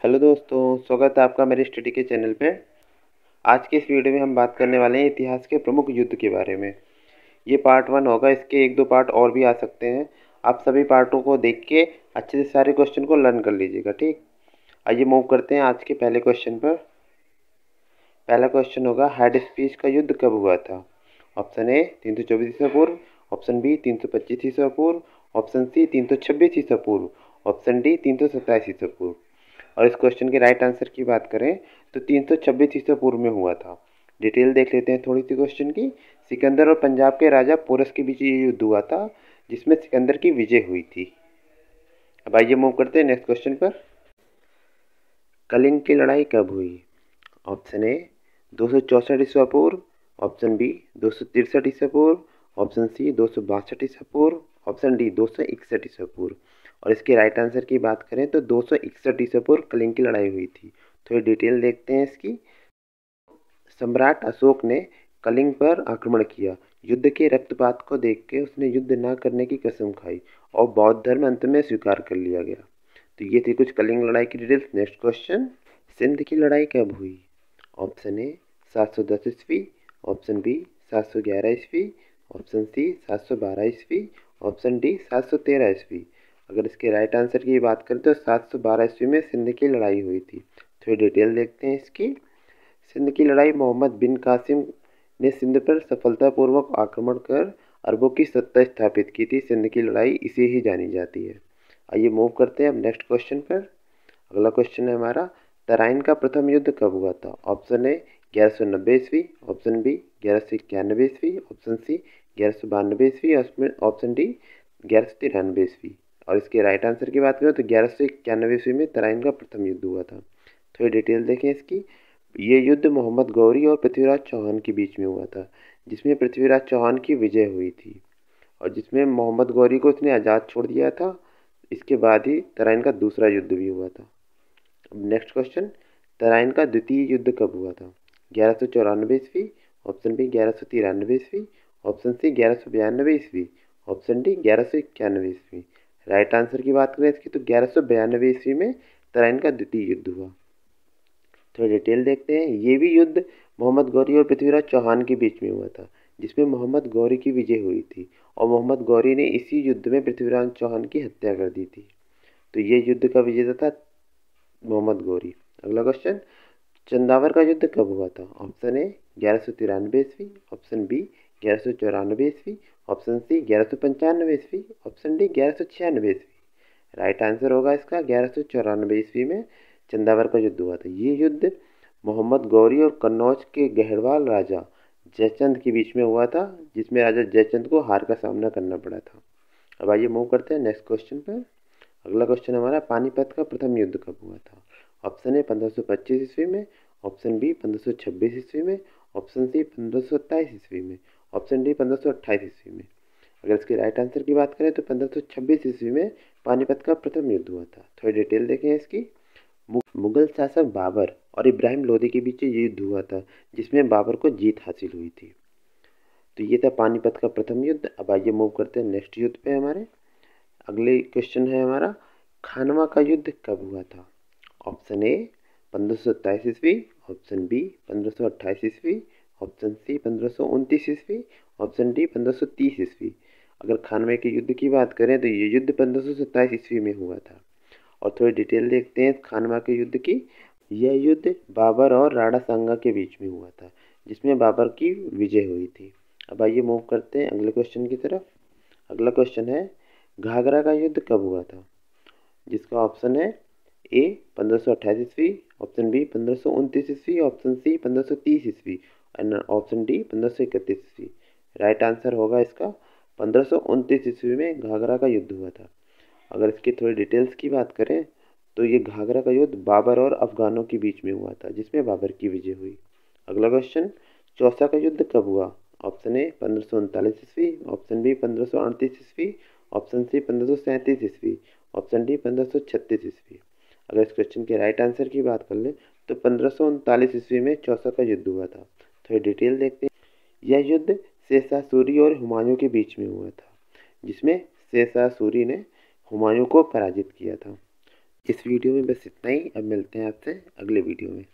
Hello दोस्तों, स्वागत है आपका मेरे स्टडी के चैनल पे। आज के इस वीडियो में हम बात करने वाले हैं इतिहास के प्रमुख युद्ध के बारे में। ये पार्ट 1 होगा, इसके एक दो पार्ट और भी आ सकते हैं। आप सभी पार्टों को देख के अच्छे से सारे क्वेश्चन को लर्न कर लीजिएगा, ठीक। आइए मूव करते हैं आज के पहले क्वेश्चन पर। पहला क्वेश्चन होगा, हाइडेस्पीस का युद्ध कब हुआ था? ऑप्शन ए 324 ईसा पूर्व, ऑप्शन बी 325 ईसा पूर्व, ऑप्शन सी 326 ईसा पूर्व, ऑप्शन डी 327 ईसा पूर्व। और इस क्वेश्चन के राइट आंसर की बात करें तो 326 ईसा पूर्व में हुआ था। डिटेल देख लेते हैं थोड़ी सी क्वेश्चन की। सिकंदर और पंजाब के राजा पोरस के बीच ये युद्ध हुआ था, जिसमें सिकंदर की विजय हुई थी। अब आइए मूव करते हैं नेक्स्ट क्वेश्चन पर। कलिंग की लड़ाई कब हुई? ऑप्शन ए 264 ईसा पूर्व, ऑप्शन बी 263 ईसा पूर्व, ऑप्शन सी 262 ईसा पूर्व, ऑप्शन डी 261 ईसा पूर्व। और इसके राइट आंसर की बात करें तो 261 ईसा पूर्व कलिंग की लड़ाई हुई थी। थोड़ी डिटेल देखते हैं इसकी। सम्राट अशोक ने कलिंग पर आक्रमण किया। युद्ध के रक्तपात को देख के उसने युद्ध न करने की कसम खाई और बौद्ध धर्म अंत में स्वीकार कर लिया गया। तो ये थी कुछ कलिंग लड़ाई की डिटेल्स। नेक्स्ट क्वेश्चन, सिंध की लड़ाई कब हुई? ऑप्शन ए 710 ईस्वी, ऑप्शन बी 711 ईस्वी, ऑप्शन सी 712 ईस्वी, ऑप्शन डी 713 ईस्वी। अगर इसके राइट आंसर की बात करें तो 712 ईस्वी में सिंध की लड़ाई हुई थी। थोड़ी डिटेल देखते हैं इसकी। सिंध की लड़ाई मोहम्मद बिन कासिम ने सिंध पर सफलतापूर्वक आक्रमण कर अरबों की सत्ता स्थापित की थी। सिंध की लड़ाई इसे ही जानी जाती है। आइए मूव करते हैं अब नेक्स्ट क्वेश्चन पर। अगला क्वेश्चन है हमारा, तराइन का प्रथम युद्ध कब हुआ था? ऑप्शन ए 1190 ईस्वी, ऑप्शन बी 1191 ईस्वी, ऑप्शन सी 1192 ईस्वी, ऑप्शन डी 1193 ईस्वी। और इसके राइट आंसर की बात करें तो 1191 ईस्वी में तराइन का प्रथम युद्ध हुआ था। थोड़ी डिटेल देखें इसकी। ये युद्ध मोहम्मद गौरी और पृथ्वीराज चौहान के बीच में हुआ था, जिसमें पृथ्वीराज चौहान की विजय हुई थी और जिसमें मोहम्मद गौरी को उसने आज़ाद छोड़ दिया था। इसके बाद ही तराइन का दूसरा युद्ध भी हुआ था। अब नेक्स्ट क्वेश्चन, तराइन का द्वितीय युद्ध कब हुआ था? 1194 ईस्वी, ऑप्शन बी 1193 ईस्वी, ऑप्शन सी 1192 ईस्वी, ऑप्शन डी 1191 ईस्वी। राइट आंसर की बात करें इसकी तो 1192 ईस्वी में तराइन का द्वितीय युद्ध हुआ। थोड़ा डिटेल देखते हैं। ये भी युद्ध मोहम्मद गौरी और पृथ्वीराज चौहान के बीच में हुआ था, जिसमें मोहम्मद गौरी की विजय हुई थी और मोहम्मद गौरी ने इसी युद्ध में पृथ्वीराज चौहान की हत्या कर दी थी। तो ये युद्ध का विजेता था मोहम्मद गौरी। अगला क्वेश्चन, चंदावर का युद्ध कब हुआ था? ऑप्शन ए 1193 ईस्वी, ऑप्शन बी 1194 ईस्वी, ऑप्शन सी 1195 ईस्वी, ऑप्शन डी 1196 ईस्वी। राइट आंसर होगा इसका 1194 ईस्वी में चंदावर का युद्ध हुआ था। ये युद्ध मोहम्मद गौरी और कन्नौज के गढ़वाल राजा जयचंद के बीच में हुआ था, जिसमें राजा जयचंद को हार का सामना करना पड़ा था। अब आइए मूव करते हैं नेक्स्ट क्वेश्चन पर। अगला क्वेश्चन हमारा, पानीपत का प्रथम युद्ध कब हुआ था? ऑप्शन ए 1525 ईस्वी में, ऑप्शन बी 1526 ईस्वी में, ऑप्शन सी 1527 ईस्वी में, ऑप्शन डी 1528 ईस्वी में। अगर इसके राइट आंसर की बात करें तो 1526 ईस्वी में पानीपत का प्रथम युद्ध हुआ था। थोड़ी डिटेल देखें इसकी। मुगल शासक बाबर और इब्राहिम लोदी के बीच ये युद्ध हुआ था, जिसमें बाबर को जीत हासिल हुई थी। तो ये था पानीपत का प्रथम युद्ध। अब आइए मूव करते हैं नेक्स्ट युद्ध पे हमारे। अगले क्वेश्चन है हमारा, खानवा का युद्ध कब हुआ था? ऑप्शन ए 1527 ईस्वी, ऑप्शन बी 1528 ईस्वी, ऑप्शन सी 1529 ईस्वी, ऑप्शन डी 1530 ईस्वी। अगर खानवे के युद्ध की बात करें तो ये युद्ध 1527 ईस्वी में हुआ था। और थोड़ी डिटेल देखते हैं खानवा के युद्ध की। यह युद्ध बाबर और राणा सांगा के बीच में हुआ था, जिसमें बाबर की विजय हुई थी। अब आइए मूव करते हैं अगले क्वेश्चन की तरफ। अगला क्वेश्चन है, घाघरा का युद्ध कब हुआ था? जिसका ऑप्शन है ए 1528 ईस्वी, ऑप्शन बी 1529 ईस्वी, ऑप्शन सी 1530 ईस्वी एंड ऑप्शन डी 1531 ईस्वी। राइट आंसर होगा इसका 1529 ईस्वी में घाघरा का युद्ध हुआ था। अगर इसकी थोड़ी डिटेल्स की बात करें तो ये घाघरा का युद्ध बाबर और अफगानों के बीच में हुआ था, जिसमें बाबर की विजय हुई। अगला क्वेश्चन, चौसा का युद्ध कब हुआ? ऑप्शन ए 1539 ईस्वी, ऑप्शन बी 1538 ईस्वी, ऑप्शन सी 1537 ईस्वी, ऑप्शन डी 1536 ईस्वी। अगर इस क्वेश्चन के राइट आंसर की बात कर ले तो 1539 ईस्वी में चौसा का युद्ध हुआ था। थोड़ी डिटेल देखते हैं। यह युद्ध शेरशाह सूरी और हुमायूं के बीच में हुआ था, जिसमें शेरशाह सूरी ने हुमायूं को पराजित किया था। इस वीडियो में बस इतना ही। अब मिलते हैं आपसे अगले वीडियो में।